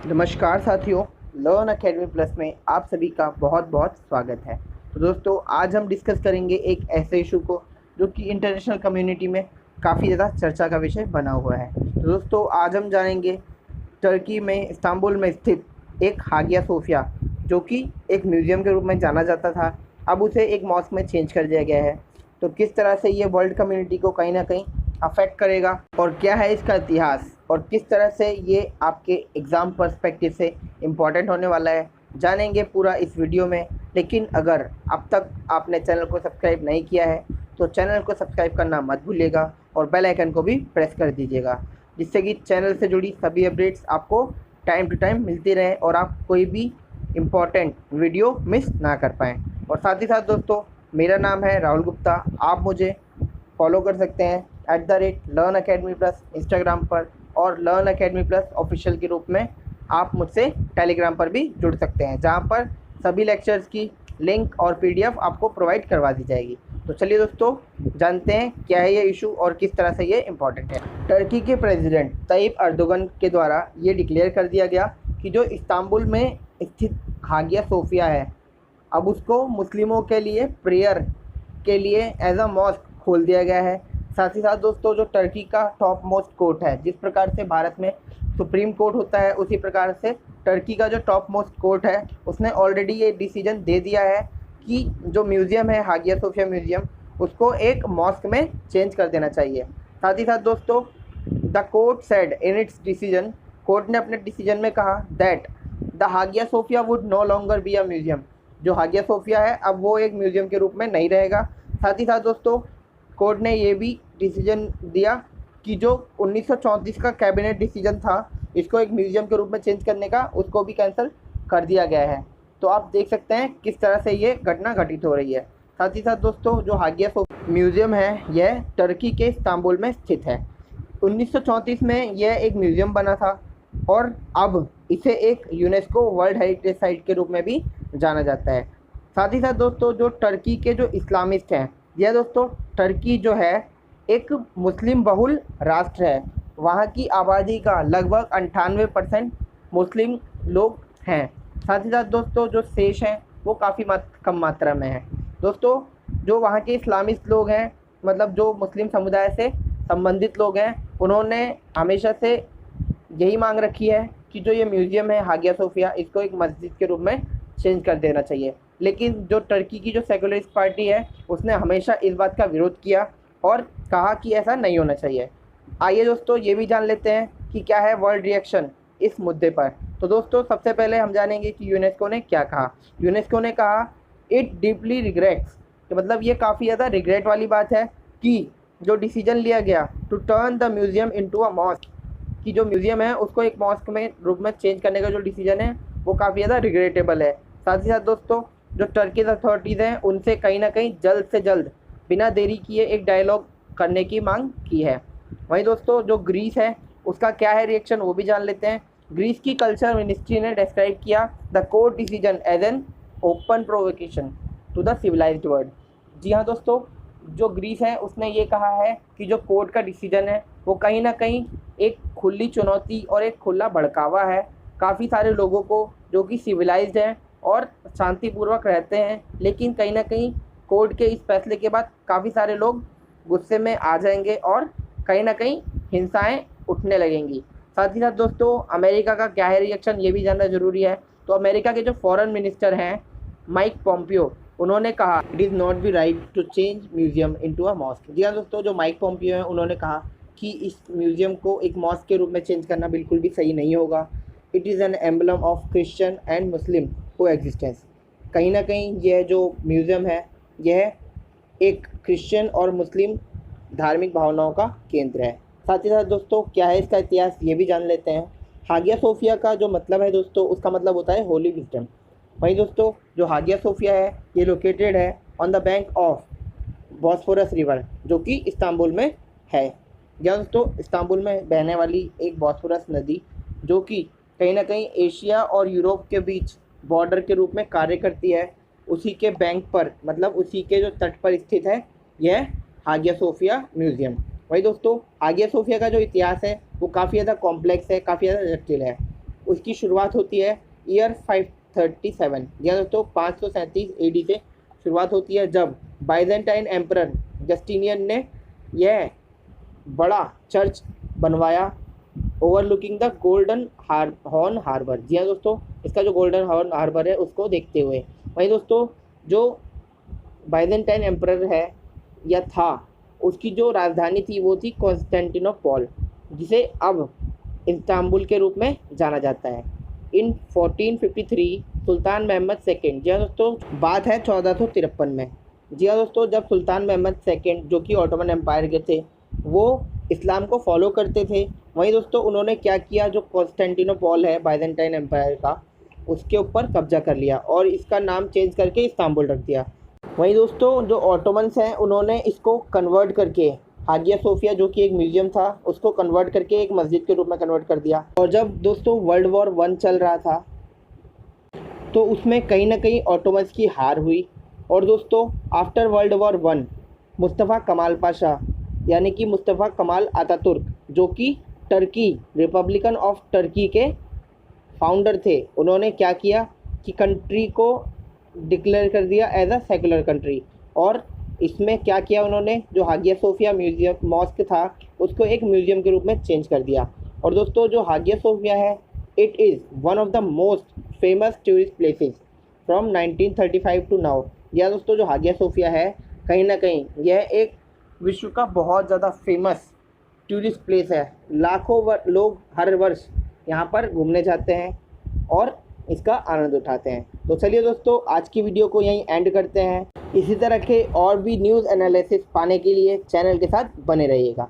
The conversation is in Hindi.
नमस्कार साथियों, लर्न अकेडमी प्लस में आप सभी का बहुत बहुत स्वागत है। तो दोस्तों, आज हम डिस्कस करेंगे एक ऐसे इशू को जो कि इंटरनेशनल कम्युनिटी में काफ़ी ज़्यादा चर्चा का विषय बना हुआ है। तो दोस्तों, आज हम जानेंगे टर्की में इस्तांबुल में स्थित एक हागिया सोफिया, जो कि एक म्यूज़ियम के रूप में जाना जाता था, अब उसे एक मॉस्क में चेंज कर दिया गया है। तो किस तरह से ये वर्ल्ड कम्युनिटी को कहीं ना कहीं अफेक्ट करेगा और क्या है इसका इतिहास और किस तरह से ये आपके एग्ज़ाम पर्सपेक्टिव से इम्पॉर्टेंट होने वाला है, जानेंगे पूरा इस वीडियो में। लेकिन अगर अब तक आपने चैनल को सब्सक्राइब नहीं किया है तो चैनल को सब्सक्राइब करना मत भूलिएगा और बेल आइकन को भी प्रेस कर दीजिएगा, जिससे कि चैनल से जुड़ी सभी अपडेट्स आपको टाइम टू टाइम मिलती रहें और आप कोई भी इम्पॉर्टेंट वीडियो मिस ना कर पाएँ। और साथ ही साथ दोस्तों, मेरा नाम है राहुल गुप्ता। आप मुझे फॉलो कर सकते हैं @लर्न अकेडमी प्लस इंस्टाग्राम पर, और लर्न अकेडमी प्लस ऑफिशियल के रूप में आप मुझसे टेलीग्राम पर भी जुड़ सकते हैं, जहां पर सभी लेक्चर्स की लिंक और पीडीएफ आपको प्रोवाइड करवा दी जाएगी। तो चलिए दोस्तों, जानते हैं क्या है ये इशू और किस तरह से ये इम्पॉर्टेंट है। टर्की के प्रेसिडेंट तय्यिप अर्दोगन के द्वारा ये डिक्लेयर कर दिया गया कि जो इस्तांबुल में स्थित हागिया सोफिया है, अब उसको मुस्लिमों के लिए प्रेयर के लिए एज अ मॉस्क खोल दिया गया है। साथ ही साथ दोस्तों, जो टर्की का टॉप मोस्ट कोर्ट है, जिस प्रकार से भारत में सुप्रीम कोर्ट होता है, उसी प्रकार से टर्की का जो टॉप मोस्ट कोर्ट है उसने ऑलरेडी ये डिसीजन दे दिया है कि जो म्यूज़ियम है हागिया सोफिया म्यूज़ियम, उसको एक मॉस्क में चेंज कर देना चाहिए। साथ ही साथ दोस्तों, the court said in its decision, court ने अपने डिसीजन में कहा that the Hagia Sophia would no longer be a museum, जो हागिया सोफिया है अब वो एक म्यूज़ियम के रूप में नहीं रहेगा। साथ ही साथ दोस्तों, कोर्ट ने ये भी डिसीजन दिया कि जो 1934 का कैबिनेट डिसीजन था इसको एक म्यूज़ियम के रूप में चेंज करने का, उसको भी कैंसिल कर दिया गया है। तो आप देख सकते हैं किस तरह से ये घटना घटित हो रही है। साथ ही साथ दोस्तों, जो हागिया सोफिया म्यूज़ियम है यह टर्की के इस्तांबुल में स्थित है। 1934 में यह एक म्यूज़ियम बना था और अब इसे एक यूनेस्को वर्ल्ड हेरिटेज साइट के रूप में भी जाना जाता है। साथ ही साथ दोस्तों, जो टर्की के जो इस्लामिस्ट हैं, यह दोस्तों टर्की जो है एक मुस्लिम बहुल राष्ट्र है। वहाँ की आबादी का लगभग 98% मुस्लिम लोग हैं। साथ ही साथ दोस्तों, जो शेष हैं वो काफ़ी कम मात्रा में है। दोस्तों, जो वहाँ के इस्लामिस्ट लोग हैं, मतलब जो मुस्लिम समुदाय से संबंधित लोग हैं, उन्होंने हमेशा से यही मांग रखी है कि जो ये म्यूज़ियम है हागिया सोफिया, इसको एक मस्जिद के रूप में चेंज कर देना चाहिए। लेकिन जो टर्की की जो सेकुलरिस्ट पार्टी है उसने हमेशा इस बात का विरोध किया और कहा कि ऐसा नहीं होना चाहिए। आइए दोस्तों, ये भी जान लेते हैं कि क्या है वर्ल्ड रिएक्शन इस मुद्दे पर। तो दोस्तों, सबसे पहले हम जानेंगे कि यूनेस्को ने क्या कहा। यूनेस्को ने कहा इट डीपली रिग्रेट्स, तो मतलब ये काफ़ी ज़्यादा रिग्रेट वाली बात है कि जो डिसीजन लिया गया to turn the museum into a mosque, कि जो म्यूज़ियम है उसको एक मॉस्क में रूप में चेंज करने का जो डिसीजन है वो काफ़ी ज़्यादा रिग्रेटेबल है। साथ ही साथ दोस्तों, जो टर्की अथॉरिटीज़ हैं उनसे कहीं ना कहीं जल्द से जल्द बिना देरी किए एक डायलॉग करने की मांग की है। वहीं दोस्तों, जो ग्रीस है उसका क्या है रिएक्शन वो भी जान लेते हैं। ग्रीस की कल्चर मिनिस्ट्री ने डिस्क्राइब किया the court decision as an open provocation to the civilised world. जी हाँ दोस्तों, जो ग्रीस है उसने ये कहा है कि जो कोर्ट का डिसीजन है वो कहीं ना कहीं एक खुली चुनौती और एक खुला भड़कावा है काफ़ी सारे लोगों को जो कि सिविलाइज्ड हैं और शांतिपूर्वक रहते हैं, लेकिन कहीं ना कहीं कोर्ट के इस फैसले के बाद काफ़ी सारे लोग गुस्से में आ जाएंगे और कहीं ना कहीं हिंसाएं उठने लगेंगी। साथ ही साथ दोस्तों, अमेरिका का क्या है रिएक्शन ये भी जानना ज़रूरी है। तो अमेरिका के जो फॉरेन मिनिस्टर हैं माइक पोम्पियो, उन्होंने कहा it is not be right to change museum into a mosque. जी हाँ दोस्तों, जो माइक पोम्पियो हैं उन्होंने कहा कि इस म्यूज़ियम को एक मॉस्क के रूप में चेंज करना बिल्कुल भी सही नहीं होगा। It is an emblem of Christian and Muslim को एग्जिस्टेंस। कहीं ना कहीं यह जो म्यूज़ियम है यह एक क्रिश्चियन और मुस्लिम धार्मिक भावनाओं का केंद्र है। साथ ही साथ दोस्तों, क्या है इसका इतिहास ये भी जान लेते हैं। हागिया सोफिया का जो मतलब है दोस्तों, उसका मतलब होता है होली विजडम। वहीं दोस्तों, जो हागिया सोफिया है ये लोकेटेड है on the bank of Bosphorus river, जो कि इस्तांबुल में है। या दोस्तों, इस्तांबुल में बहने वाली एक बॉस्फोरस नदी, जो कि कहीं ना कहीं एशिया और यूरोप के बीच बॉर्डर के रूप में कार्य करती है, उसी के बैंक पर, मतलब उसी के जो तट पर स्थित है यह हागिया सोफिया म्यूज़ियम। वही दोस्तों, हागिया सोफिया का जो इतिहास है वो काफ़ी ज़्यादा कॉम्प्लेक्स है, काफ़ी ज़्यादा जटिल है। उसकी शुरुआत होती है ईयर 537, या दोस्तों 537 AD से शुरुआत होती है, जब बाइजेंटाइन एम्परर जस्टिनियन ने यह बड़ा चर्च बनवाया overlooking the Golden Horn harbour. जी हाँ दोस्तों, इसका जो गोल्डन हॉर्न हार्बर है उसको देखते हुए। वहीं दोस्तों जो बाइजेंटाइन एम्परर है या था, उसकी जो राजधानी थी वो थी कॉन्स्टेंटिनोपल, जिसे अब इस्तांबुल के रूप में जाना जाता है। इन 1453 सुल्तान महमद सेकेंड, जी हाँ दोस्तों बात है 1453 में। जी हाँ दोस्तों, जब सुल्तान महमद सेकेंड जो कि ऑटोमन एम्पायर के थे वो इस्लाम को फॉलो करते थे, वहीं दोस्तों उन्होंने क्या किया, जो कॉन्स्टेंटिनोपल है बाइजेंटाइन एम्पायर का, उसके ऊपर कब्जा कर लिया और इसका नाम चेंज करके इस्तांबुल रख दिया। वहीं दोस्तों जो ऑटोमन्स हैं उन्होंने इसको कन्वर्ट करके हागिया सोफिया जो कि एक म्यूजियम था उसको कन्वर्ट करके एक मस्जिद के रूप में कन्वर्ट कर दिया। और जब दोस्तों वर्ल्ड वॉर 1 चल रहा था तो उसमें कहीं ना कहीं ऑटोमन्स की हार हुई। और दोस्तों आफ्टर वर्ल्ड वॉर 1 मुस्तफ़ा कमाल पाशा यानी कि मुस्तफ़ा कमाल अतातुर्क, जो कि टर्की रिपब्लिकन ऑफ टर्की के फाउंडर थे, उन्होंने क्या किया कि कंट्री को डिक्लेयर कर दिया एज अ सेकुलर कंट्री। और इसमें क्या किया उन्होंने, जो हागिया सोफिया म्यूजियम मॉस्क था उसको एक म्यूजियम के रूप में चेंज कर दिया। और दोस्तों जो हागिया सोफिया है, it is one of the most famous tourist places from 1935 to now. या दोस्तों जो हागिया सोफिया है कहीं ना कहीं यह एक विश्व का बहुत ज़्यादा फेमस टूरिस्ट प्लेस है। लाखों लोग हर वर्ष यहाँ पर घूमने जाते हैं और इसका आनंद उठाते हैं। तो चलिए दोस्तों आज की वीडियो को यहीं एंड करते हैं। इसी तरह के और भी न्यूज़ एनालिसिस पाने के लिए चैनल के साथ बने रहिएगा।